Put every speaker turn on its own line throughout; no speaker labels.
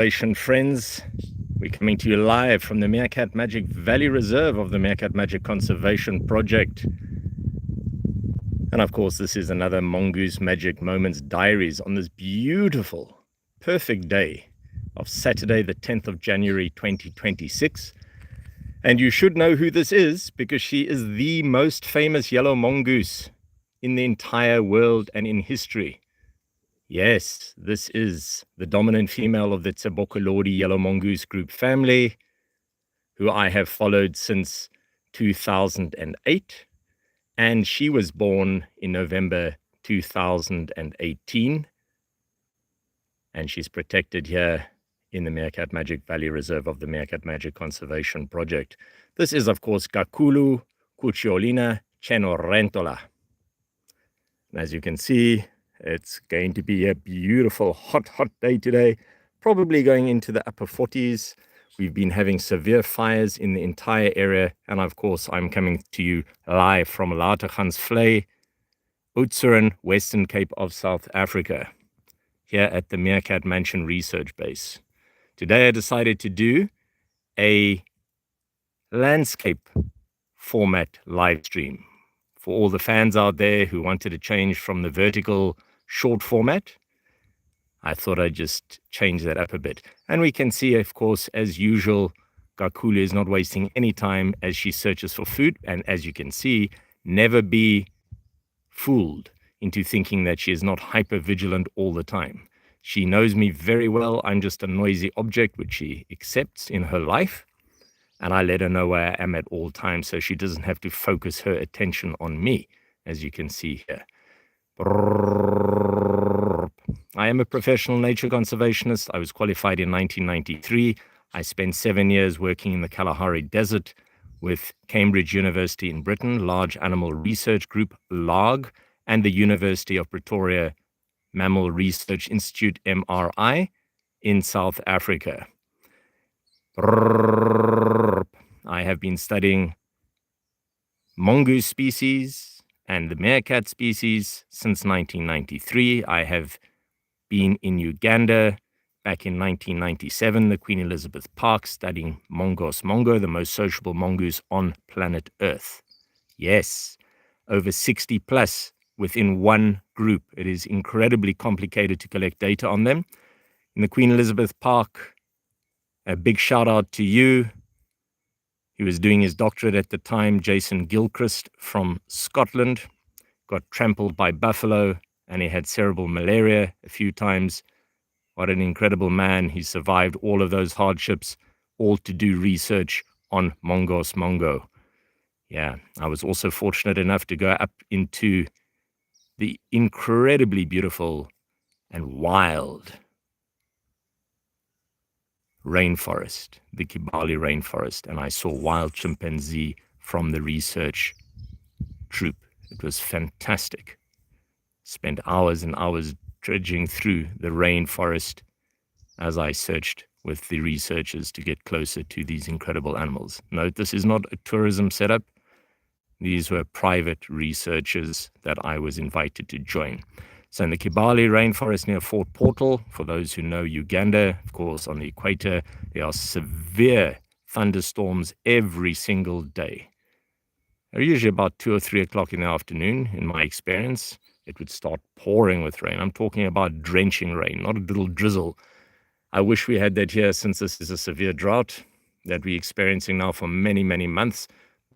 Conservation friends, we're coming to you live from the Meerkat Magic Valley Reserve of the Meerkat Magic Conservation Project. And of course, this is another Mongoose Magic Moments Diaries on this beautiful, perfect day of Saturday, the 10th of January, 2026. And you should know who this is because she is the most famous yellow mongoose in the entire world and in history. Yes, this is the dominant female of the Tsebokolodi yellow mongoose group family, who I have followed since 2008. And she was born in November 2018. And she's protected here in the Meerkat Magic Valley Reserve of the Meerkat Magic Conservation Project. This is, of course, Ghakhulu Cucciolina Cenerentola. And as you can see, it's going to be a beautiful, hot day today, probably going into the upper 40s. We've been having severe fires in the entire area. And of course, I'm coming to you live from Lategansvlei, Oudtshoorn, Western Cape of South Africa, here at the Meerkat Mansion Research Base. Today, I decided to do a landscape format live stream for all the fans out there who wanted to change from the vertical short format. I thought I'd just change that up a bit. And we can see, of course, as usual, Ghakhulu is not wasting any time as she searches for food. And as you can see, never be fooled into thinking that she is not hyper vigilant all the time. She knows me very well. I'm just a noisy object, which she accepts in her life. And I let her know where I am at all times so she doesn't have to focus her attention on me, as you can see here. I am a professional nature conservationist. I was qualified in 1993. I spent 7 years working in the Kalahari Desert with Cambridge University in Britain, Large Animal Research Group, LARG, and the University of Pretoria Mammal Research Institute, MRI, in South Africa. I have been studying mongoose species and the meerkat species since 1993. I have been in Uganda back in 1997, the Queen Elizabeth Park, studying Mongo, the most sociable mongoose on planet Earth. Yes, over 60 plus within one group. It is incredibly complicated to collect data on them. In the Queen Elizabeth Park, a big shout out to you. He was doing his doctorate at the time, Jason Gilchrist from Scotland, got trampled by buffalo, and he had cerebral malaria a few times. What an incredible man. He survived all of those hardships, all to do research on Mongo. Yeah, I was also fortunate enough to go up into the incredibly beautiful and wild rainforest, the Kibale rainforest, and I saw wild chimpanzee from the research troop. It was fantastic. Spent hours and hours dredging through the rainforest as I searched with the researchers to get closer to these incredible animals. Note, this is not a tourism setup. These were private researchers that I was invited to join. So in the Kibale rainforest near Fort Portal, for those who know Uganda, of course, on the equator, there are severe thunderstorms every single day. They're usually about 2 or 3 o'clock in the afternoon. In my experience, it would start pouring with rain. I'm talking about drenching rain, not a little drizzle. I wish we had that here, since this is a severe drought that we're experiencing now for many, many months.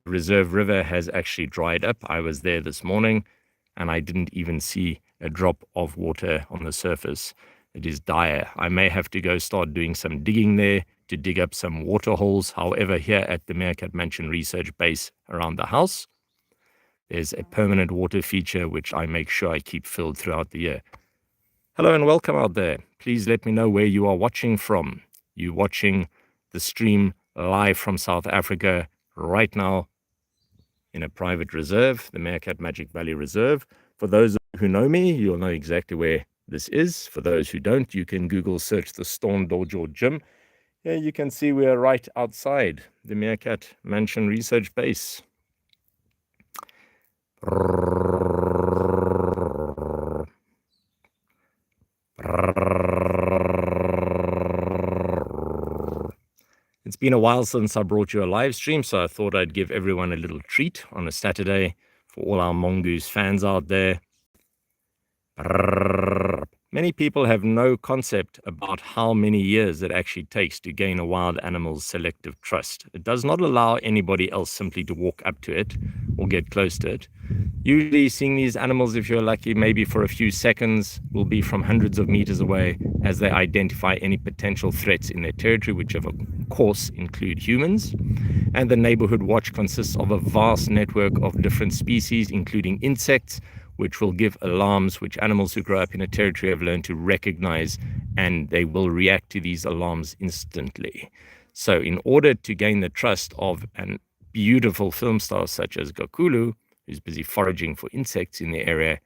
The Reserve River has actually dried up. I was there this morning, and I didn't even see a drop of water on the surface. It is dire. I may have to go start doing some digging there to dig up some water holes. However, here at the Meerkat Mansion Research Base around the house, there's a permanent water feature which I make sure I keep filled throughout the year. Hello and welcome out there. Please let me know where you are watching from. You're watching the stream live from South Africa right now in a private reserve, the Meerkat Magic Valley Reserve. For those who know me, you'll know exactly where this is. For those who don't, you can Google search the Stone Dojo Gym. Here you can see we are right outside the Meerkat Mansion Research Base. It's been a while since I brought you a live stream, so I thought I'd give everyone a little treat on a Saturday for all our Mongoose fans out there. Many people have no concept about how many years it actually takes to gain a wild animal's selective trust. It does not allow anybody else simply to walk up to it or get close to it. Usually seeing these animals, if you're lucky, maybe for a few seconds, will be from hundreds of meters away as they identify any potential threats in their territory, which of course include humans. And the neighborhood watch consists of a vast network of different species, including insects, which will give alarms, which animals who grow up in a territory have learned to recognize, and they will react to these alarms instantly. So in order to gain the trust of a beautiful film star such as Ghakhulu, who's busy foraging for insects in the area,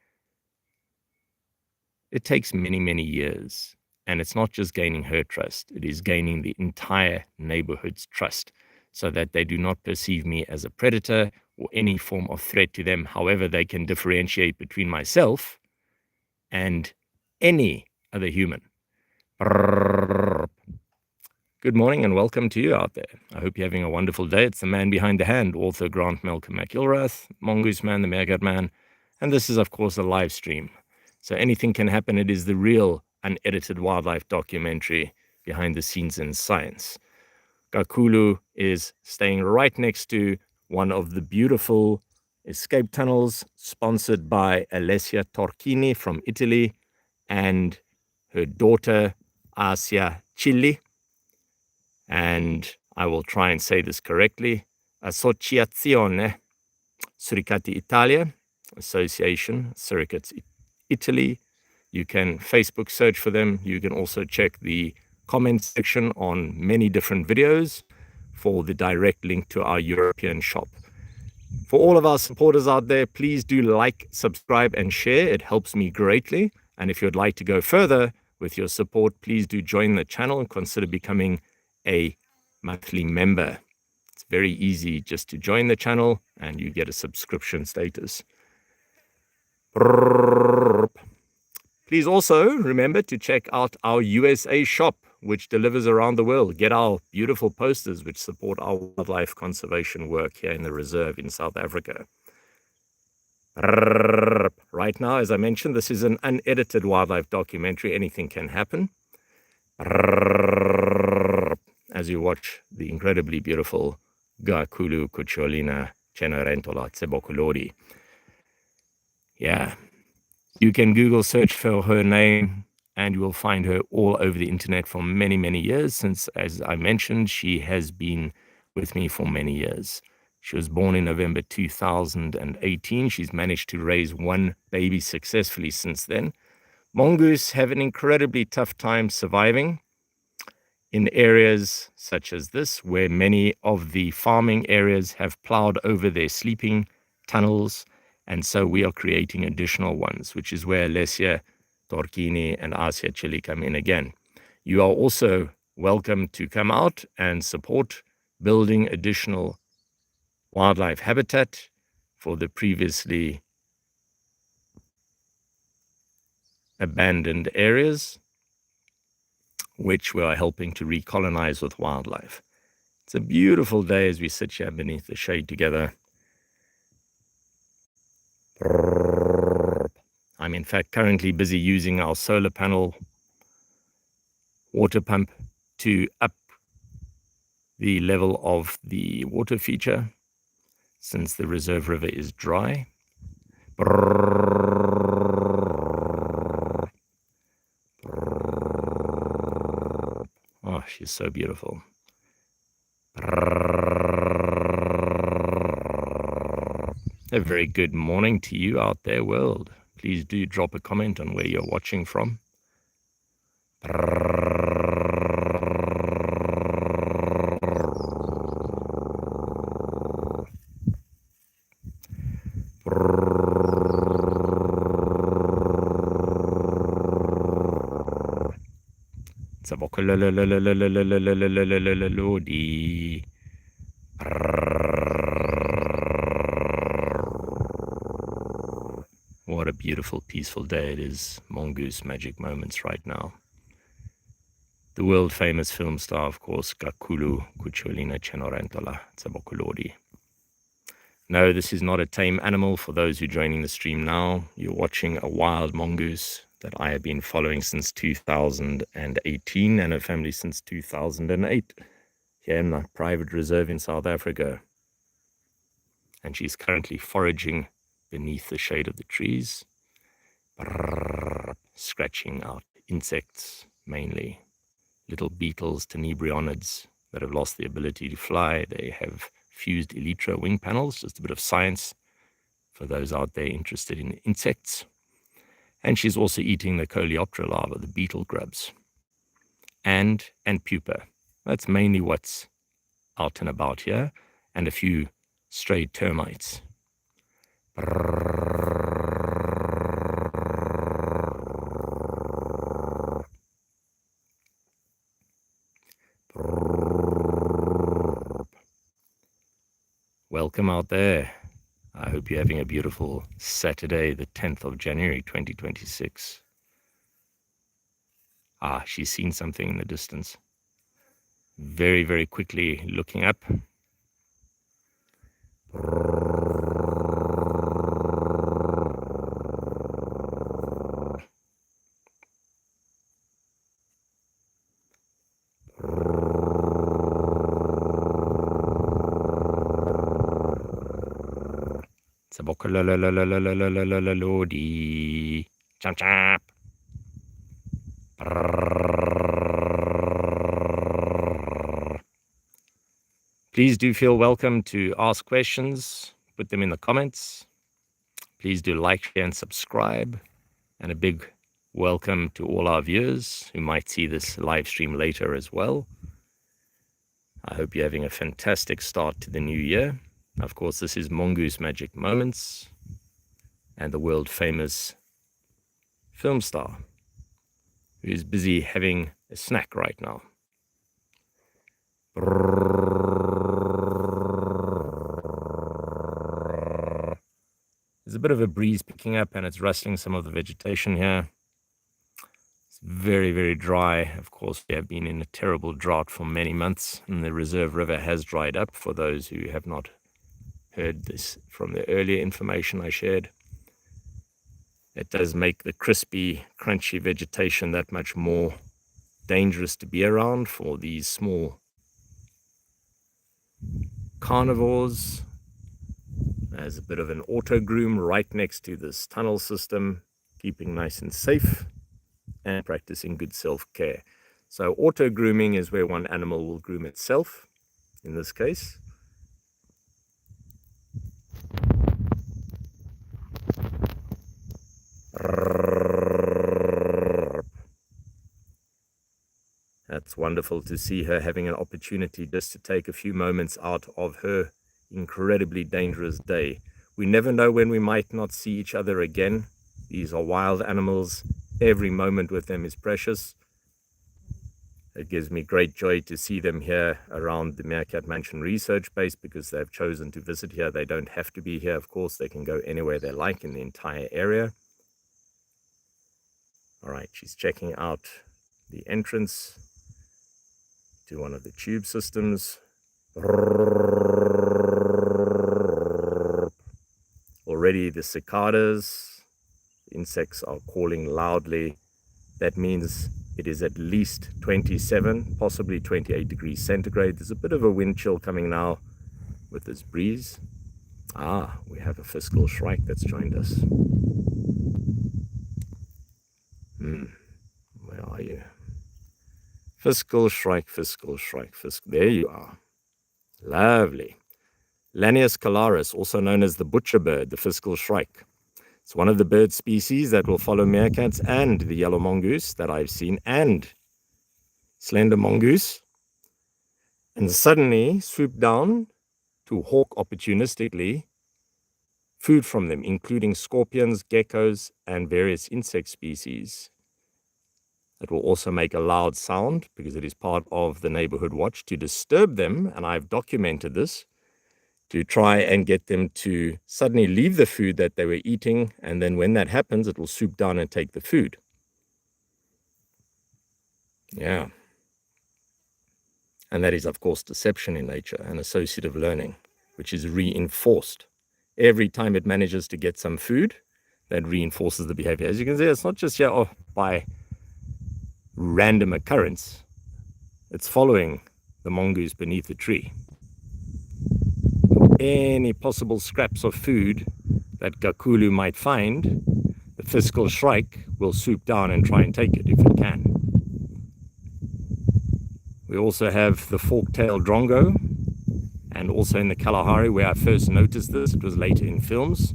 it takes many, many years. And it's not just gaining her trust, it is gaining the entire neighborhood's trust so that they do not perceive me as a predator or any form of threat to them. However, they can differentiate between myself and any other human. Good morning and welcome to you out there. I hope you're having a wonderful day. It's the man behind the hand, author Grant Malcolm mcilrath, Mongoose man, the Meerkatman, and this is, of course, a live stream. So anything can happen. It is the real unedited wildlife documentary behind the scenes in science. Ghakhulu is staying right next to one of the beautiful escape tunnels sponsored by Alessia Torchini from Italy and her daughter Asia Chilli. And I will try and say this correctly. Associazione Suricati Italia, Association Suricates Italy. You can Facebook search for them. You can also check the comment section on many different videos for the direct link to our European shop. For all of our supporters out there, please do like, subscribe, and share. It helps me greatly. And if you'd like to go further with your support, please do join the channel and consider becoming a monthly member. It's very easy just to join the channel and you get a subscription status. Please also remember to check out our USA shop, which delivers around the world. Get our beautiful posters which support our wildlife conservation work here in the reserve in South Africa. Right now, as I mentioned, this is an unedited wildlife documentary. Anything can happen. As you watch the incredibly beautiful Ghakhulu Cucciolina Cenerentola. Yeah. You can Google search for her name and you will find her all over the internet for many, many years since, as I mentioned, she has been with me for many years. She was born in November 2018. She's managed to raise one baby successfully since then. Mongoose have an incredibly tough time surviving in areas such as this, where many of the farming areas have plowed over their sleeping tunnels. And so we are creating additional ones, which is where Alessia Torchini and Asia Chilli come in again. You are also welcome to come out and support building additional wildlife habitat for the previously abandoned areas, which we are helping to recolonize with wildlife. It's a beautiful day as we sit here beneath the shade together. I'm in fact currently busy using our solar panel water pump to up the level of the water feature since the reserve river is dry. Oh, she's so beautiful. A very good morning to you out there, world. Please do drop a comment on where you're watching from. What a beautiful, peaceful day it is. Mongoose magic moments right now. The world famous film star, of course, Ghakhulu Cucciolina Cenerentola. Tsabokolodi. No, this is not a tame animal. For those who are joining the stream now, you're watching a wild mongoose that I have been following since 2018 and a family since 2008 here in my private reserve in South Africa. And she's currently foraging beneath the shade of the trees, scratching out insects mainly, little beetles, tenebrionids that have lost the ability to fly. They have fused elytra wing panels, just a bit of science for those out there interested in insects. And she's also eating the coleoptera larvae, the beetle grubs, and pupa. That's mainly what's out and about here, and a few stray termites. Welcome out there. I hope you're having a beautiful Saturday, the 10th of January, 2026. Ah, she's seen something in the distance. Very, very quickly looking up. Lodi. Chomp chomp. Please do feel welcome to ask questions. Put them in the comments. Please do like, share, and subscribe. And a big welcome to all our viewers who might see this live stream later as well. I hope you're having a fantastic start to the new year. Of course, this is Mongoose Magic Moments and the world famous film star who is busy having a snack right now. There's a bit of a breeze picking up and it's rustling some of the vegetation here. It's very, very dry. Of course, we have been in a terrible drought for many months and the reserve river has dried up, for those who have not heard this from the earlier information I shared. It does make the crispy, crunchy vegetation that much more dangerous to be around for these small carnivores. There's a bit of an auto groom right next to this tunnel system, keeping nice and safe and practicing good self-care. So auto grooming is where one animal will groom itself, in this case. That's wonderful to see her having an opportunity just to take a few moments out of her incredibly dangerous day. We never know when we might not see each other again. These are wild animals. Every moment with them is precious. It gives me great joy to see them here around the Meerkatmanchen research base because they've chosen to visit here. They don't have to be here, of course. They can go anywhere they like in the entire area. All right, she's checking out the entrance to one of the tube systems. Already the cicadas, insects are calling loudly. That means it is at least 27, possibly 28 degrees centigrade. There's a bit of a wind chill coming now with this breeze. Ah, we have a fiscal shrike that's joined us. Where are you? Fiscal shrike, fiscal shrike, fiscal. There you are. Lovely. Lanius calaris, also known as the butcher bird, the fiscal shrike. It's one of the bird species that will follow meerkats and the yellow mongoose that I've seen, and slender mongoose, and suddenly swoop down to hawk opportunistically food from them, including scorpions, geckos, and various insect species. It will also make a loud sound because it is part of the neighborhood watch to disturb them, and I've documented this, to try and get them to suddenly leave the food that they were eating, and then when that happens, it will swoop down and take the food. Yeah, And that is, of course, deception in nature and associative learning, which is reinforced. Every time it manages to get some food, that reinforces the behavior. As you can see, it's not just here by random occurrence. It's following the mongoose beneath the tree. Any possible scraps of food that Ghakhulu might find, the fiscal shrike will swoop down and try and take it if it can. We also have the fork-tailed drongo, and also in the Kalahari, where I first noticed this, it was later in films,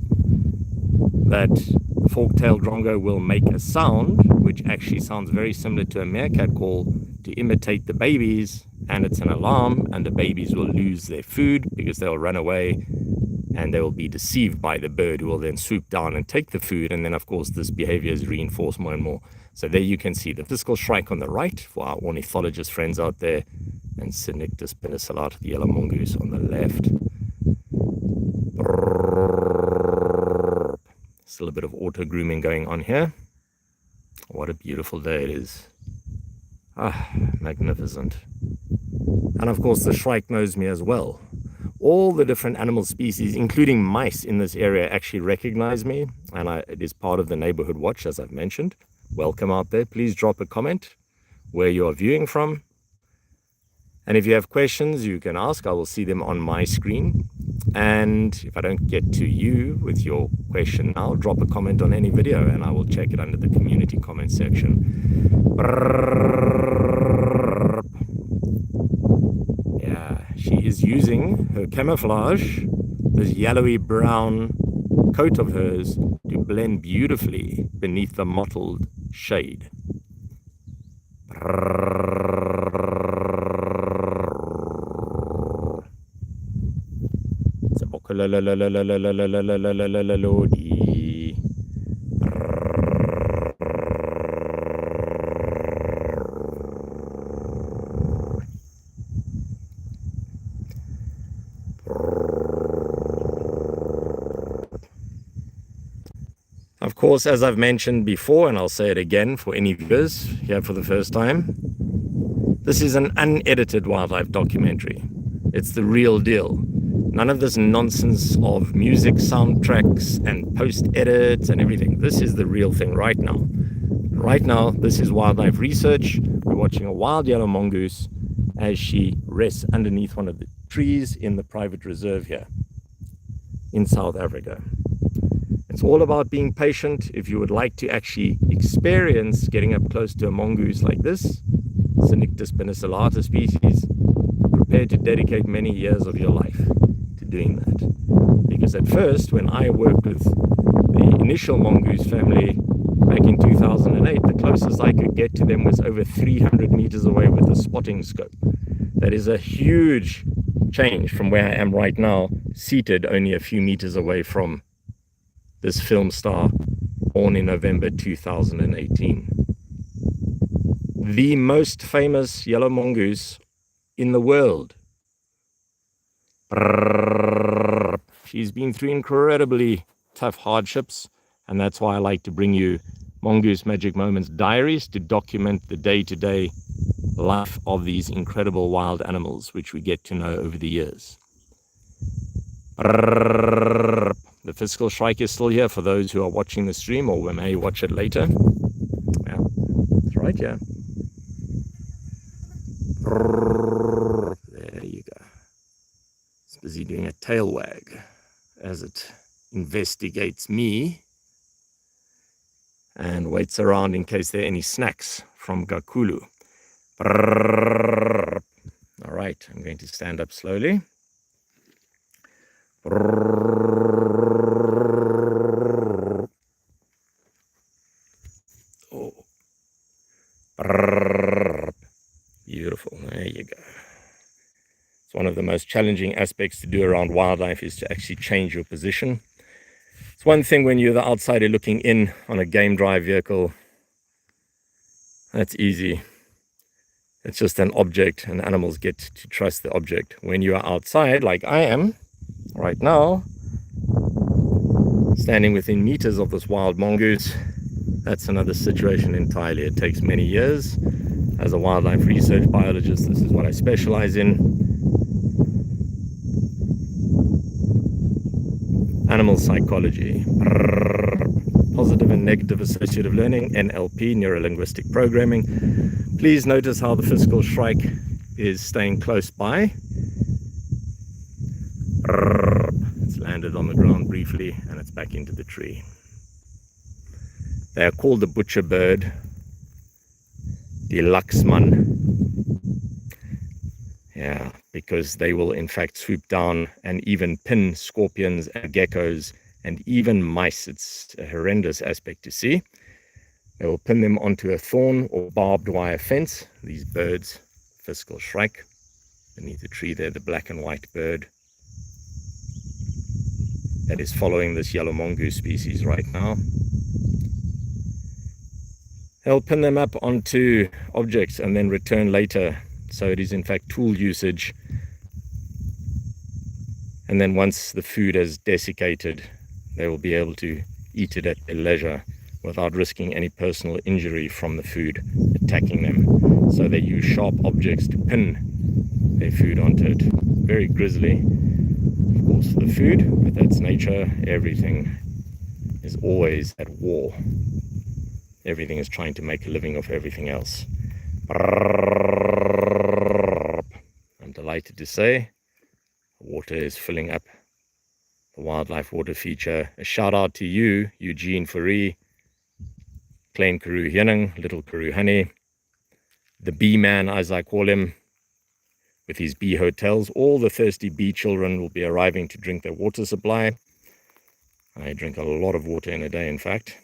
that the fork-tailed drongo will make a sound, which actually sounds very similar to a meerkat call, to imitate the babies, and it's an alarm, and the babies will lose their food because they'll run away and they will be deceived by the bird, who will then swoop down and take the food. And then, of course, this behavior is reinforced more and more. So there you can see the fiscal shrike on the right for our ornithologist friends out there, and cynictispenicillata, the yellow mongoose, on the left. Still a bit of auto grooming going on here. What a beautiful day it is. Ah, magnificent. And of course the shrike knows me as well. All the different animal species, including mice in this area, actually recognize me, and it is part of the neighborhood watch, as I've mentioned. Welcome out there. Please drop a comment where you are viewing from. And if you have questions, you can ask. I will see them on my screen. And if I don't get to you with your question now, drop a comment on any video and I will check it under the community comment section. Yeah, she is using her camouflage, this yellowy brown coat of hers, to blend beautifully beneath the mottled shade. Of course, as I've mentioned before, and I'll say it again for any viewers here for the first time, this is an unedited wildlife documentary. It's the real deal. None of this nonsense of music soundtracks and post-edits and everything. This is the real thing right now. Right now, this is wildlife research. We're watching a wild yellow mongoose as she rests underneath one of the trees in the private reserve here in South Africa. It's all about being patient. If you would like to actually experience getting up close to a mongoose like this, cynictispenicillata species, prepare to dedicate many years of your life to doing that. Because at first, when I worked with the initial mongoose family back in 2008, the closest I could get to them was over 300 meters away with a spotting scope. That is a huge change from where I am right now, seated only a few meters away from this film star, born in November 2018. The most famous yellow mongoose in the world. She's been through incredibly tough hardships, and that's why I like to bring you Mongoose Magic Moments diaries to document the day-to-day life of these incredible wild animals, which we get to know over the years. The fiscal shrike is still here for those who are watching the stream or may watch it later. Yeah, it's right here. There you go. It's busy doing a tail wag as it investigates me and waits around in case there are any snacks from Ghakhulu. All right, I'm going to stand up slowly. Oh. Beautiful. There you go. It's one of the most challenging aspects to do around wildlife, is to actually change your position. It's one thing when you're the outsider looking in on a game drive vehicle. That's easy. It's just an object, and animals get to trust the object. When you are outside, like I am right now, standing within meters of this wild mongoose, that's another situation entirely. It takes many years, As a wildlife research biologist, this is what I specialize in. Animal psychology, positive and negative associative learning, NLP, neuro-linguistic programming. Please notice how the physical shrike is staying close by. It's landed on the ground briefly and it's back into the tree. They are called the butcher bird, the Laxman. Yeah, because they will in fact swoop down and even pin scorpions and geckos and even mice. It's a horrendous aspect to see. They will pin them onto a thorn or barbed wire fence. These birds, physical shrike, beneath the tree there, the black and white bird that is following this yellow mongoose species right now. They'll pin them up onto objects and then return later. So it is in fact tool usage. And then once the food has desiccated, they will be able to eat it at their leisure without risking any personal injury from the food attacking them. So they use sharp objects to pin their food onto it. Very grisly, of course, for the food, but that's nature. Everything is always at war. Everything is trying to make a living off everything else. I'm delighted to say the water is filling up the wildlife water feature. A shout out to you, Eugene Fourie, Klein Karoo Hienung, Little Karoo Honey, the bee man as I call him, with his bee hotels. All the thirsty bee children will be arriving to drink their water supply. I drink a lot of water in a day, in fact.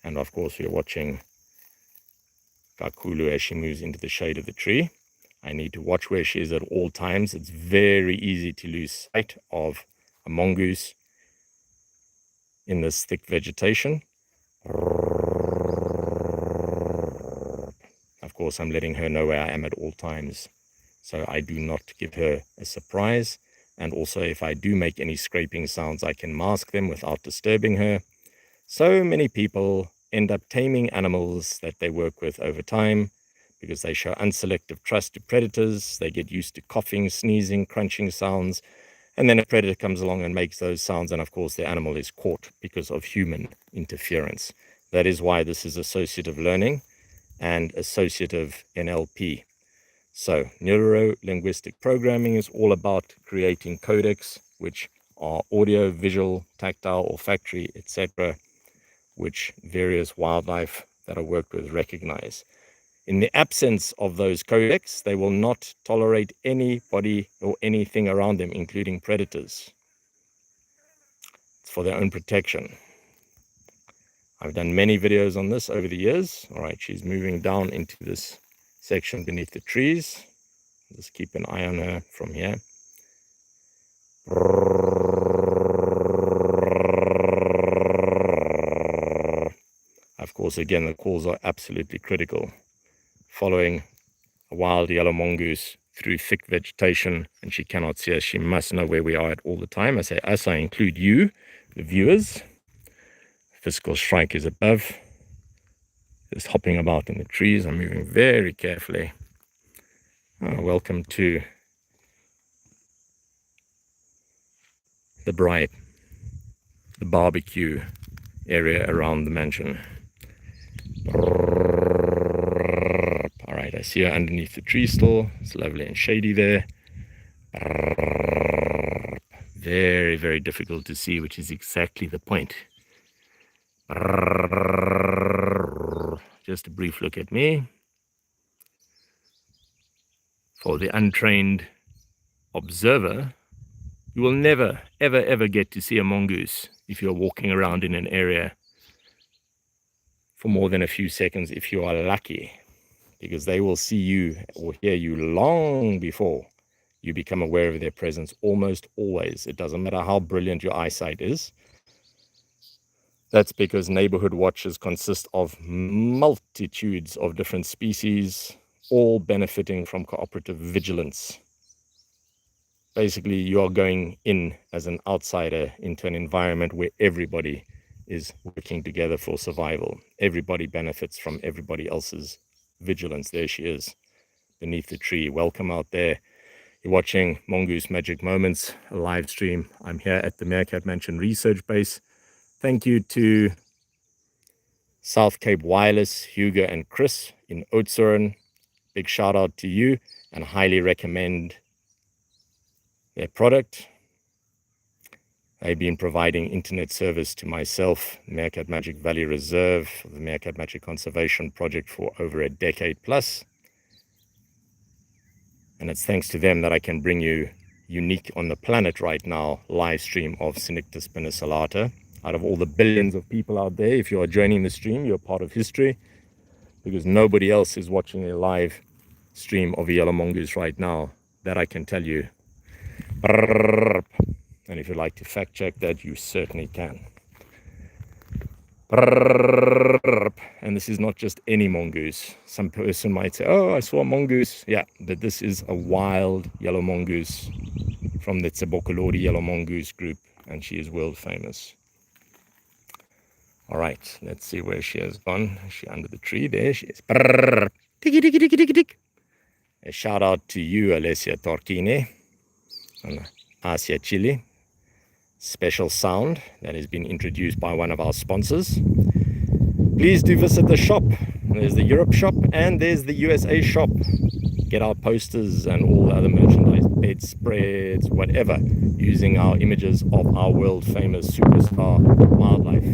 And of course, we're watching Ghakhulu as she moves into the shade of the tree. I need to watch where she is at all times. It's very easy to lose sight of a mongoose in this thick vegetation. Of course, I'm letting her know where I am at all times, so I do not give her a surprise. And also, if I do make any scraping sounds, I can mask them without disturbing her. So many people end up taming animals that they work with over time because they show unselective trust to predators. They get used to coughing, sneezing, crunching sounds, and then a predator comes along and makes those sounds, and of course the animal is caught because of human interference. That is why this is associative learning and associative NLP. So neuro-linguistic programming is all about creating codecs, which are audio, visual, tactile, olfactory, etc., which various wildlife that are worked with recognize. In the absence of those codecs, they will not tolerate anybody or anything around them, including predators. It's for their own protection. I've done many videos on this over the years. All right, she's moving down into this section beneath the trees. Just keep an eye on her from here. Of course, again, the calls are absolutely critical. Following a wild yellow mongoose through thick vegetation, and she cannot see us. She must know where we are at all the time. I say us, I include you, the viewers. Physical shrike is above, just hopping about in the trees. I'm moving very carefully. Welcome to the bright, the barbecue area around the mansion. All right, I see her underneath the tree still. It's lovely and shady there. Very, very difficult to see, which is exactly the point. Just a brief look at me. For the untrained observer, you will never, ever, ever get to see a mongoose if you're walking around in an area for more than a few seconds, if you are lucky, because they will see you or hear you long before you become aware of their presence, almost always. It doesn't matter how brilliant your eyesight is. That's because neighborhood watches consist of multitudes of different species, all benefiting from cooperative vigilance. Basically, you are going in as an outsider into an environment where everybody is working together for survival. Everybody benefits from everybody else's vigilance. There she is, beneath the tree. Welcome out there. You're watching Mongoose Magic Moments, a live stream. I'm here at the Meerkatmanchen research base. Thank you to South Cape Wireless, Hugo and Chris in Oudtshoorn. Big shout out to you, and highly recommend their product. They've been providing internet service to myself, Meerkat Magic Valley Reserve, the Meerkat Magic Conservation Project for over a decade plus. And it's thanks to them that I can bring you unique on the planet right now live stream of cynictispenicillata. Out of all the billions of people out there, if you are joining the stream, you're part of history, because nobody else is watching a live stream of a yellow mongoose right now. That I can tell you. And if you'd like to fact check that, you certainly can. And this is not just any mongoose. Some person might say, oh, I saw a mongoose. Yeah, but this is a wild yellow mongoose from the Tsebokolodi yellow mongoose group, and she is world famous. All right, let's see where she has gone. Is she under the tree? There she is. A shout out to you, Alessia Torquine, on Asia Chile. Special sound that has been introduced by one of our sponsors. Please do visit the shop. There's the Europe shop and there's the USA shop. Get our posters and all the other merchandise, bedspreads, whatever, using our images of our world famous superstar wildlife.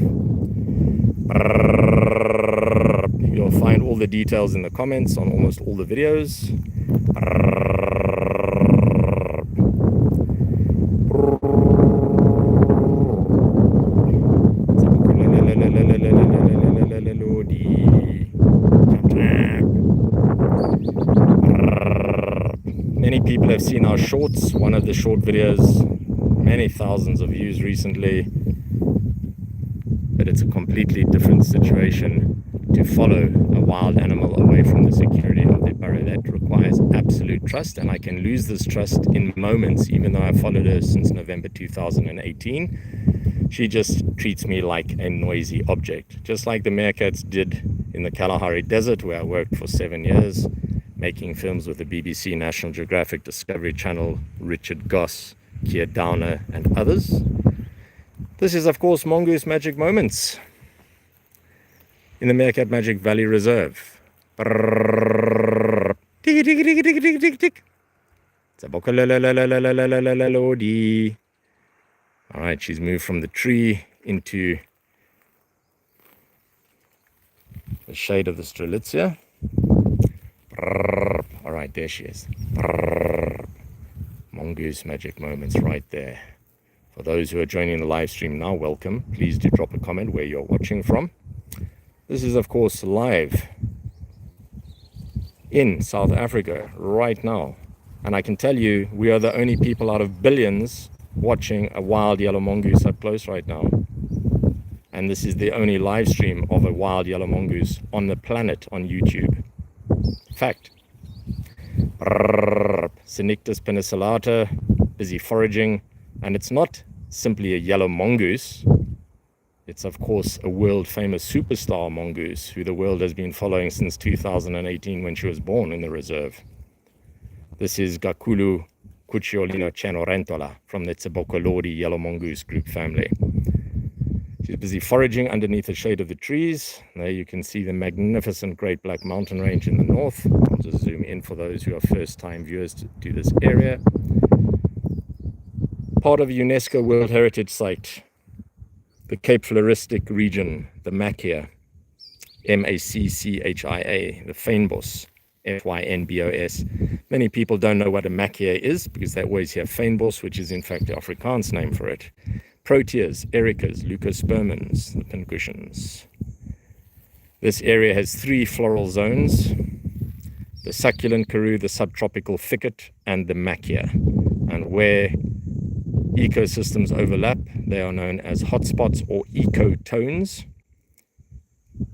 You'll find all the details in the comments on almost all the videos. Many people have seen our shorts, one of the short videos, many thousands of views recently, but it's a completely different situation to follow a wild animal away from the security of their burrow. That requires absolute trust, and I can lose this trust in moments, even though I've followed her since November 2018. She just treats me like a noisy object, just like the Meerkats did in the Kalahari Desert, where I worked for 7 years, making films with the BBC, National Geographic, Discovery Channel, Richard Goss, Keir Downer, and others. This is, of course, Mongoose Magic Moments in the Meerkat Magic Valley Reserve. All right, she's moved from the tree into the shade of the Strelitzia. All right, there she is. Mongoose Magic Moments right there. For those who are joining the live stream now, welcome. Please do drop a comment where you're watching from. This is, of course, live in South Africa right now. And I can tell you, we are the only people out of billions watching a wild yellow mongoose up close right now. And this is the only live stream of a wild yellow mongoose on the planet on YouTube. Fact. Cynictispenicillata, busy foraging. And it's not simply a yellow mongoose. It's, of course, a world-famous superstar mongoose who the world has been following since 2018 when she was born in the reserve. This is Ghakhulu Cucciolina Cenerentola from the Tsebokolodi yellow mongoose group family. She's busy foraging underneath the shade of the trees. There you can see the magnificent Great Black Mountain Range in the north. I'll just zoom in for those who are first-time viewers to this area. Part of a UNESCO World Heritage Site, the Cape Floristic region, the Macia, M-A-C-C-H-I-A, the fynbos, F-Y-N-B-O-S. Many people don't know what a Macia is because they always hear fynbos, which is in fact the Afrikaans name for it. Proteas, ericas, leucospermins, the pincushions. This area has 3 floral zones: the succulent karoo, the subtropical thicket, and the Macia. And where ecosystems overlap, they are known as hotspots or ecotones.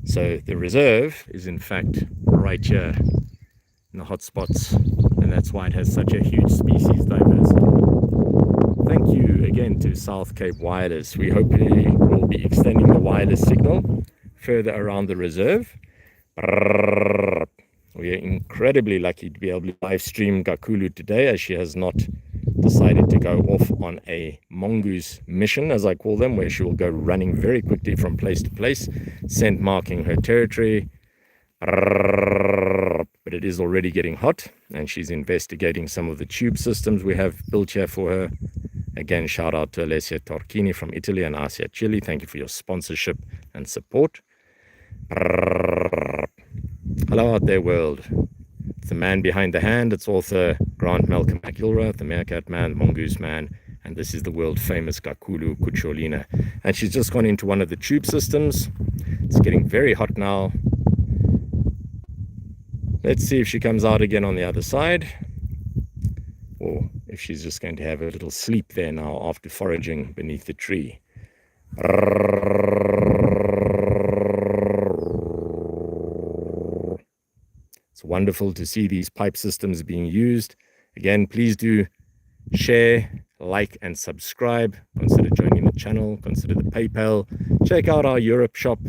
So the reserve is in fact right here in the hotspots, and that's why it has such a huge species diversity. Thank you again to South Cape Wireless. We hopefully will be extending the wireless signal further around the reserve. We are incredibly lucky to be able to live stream Ghakhulu today, as she has not decided to go off on a mongoose mission, as I call them, where she will go running very quickly from place to place, scent marking her territory. But it is already getting hot, and she's investigating some of the tube systems we have built here for her. Again, shout out to Alessia Torchini from Italy and Asia Chile. Thank you for your sponsorship and support. Hello out there, world. It's the man behind the hand. It's author Grant Malcolm McIlrath, the Meerkat man, the Mongoose man, and this is the world famous Ghakhulu Cucciolina. And she's just gone into one of the tube systems. It's getting very hot now. Let's see if she comes out again on the other side, or if she's just going to have a little sleep there now after foraging beneath the tree. It's wonderful to see these pipe systems being used. Again, please do share, like, and subscribe. Consider joining the channel. Consider the PayPal. Check out our Europe shop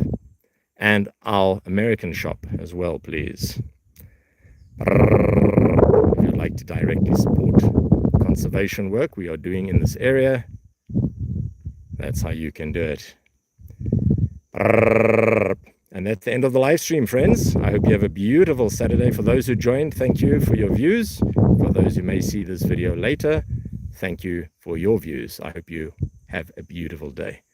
and our American shop as well, please. If you'd like to directly support conservation work we are doing in this area, that's how you can do it. And that's the end of the live stream, friends. I hope you have a beautiful Saturday. For those who joined, thank you for your views. For those who may see this video later, thank you for your views. I hope you have a beautiful day.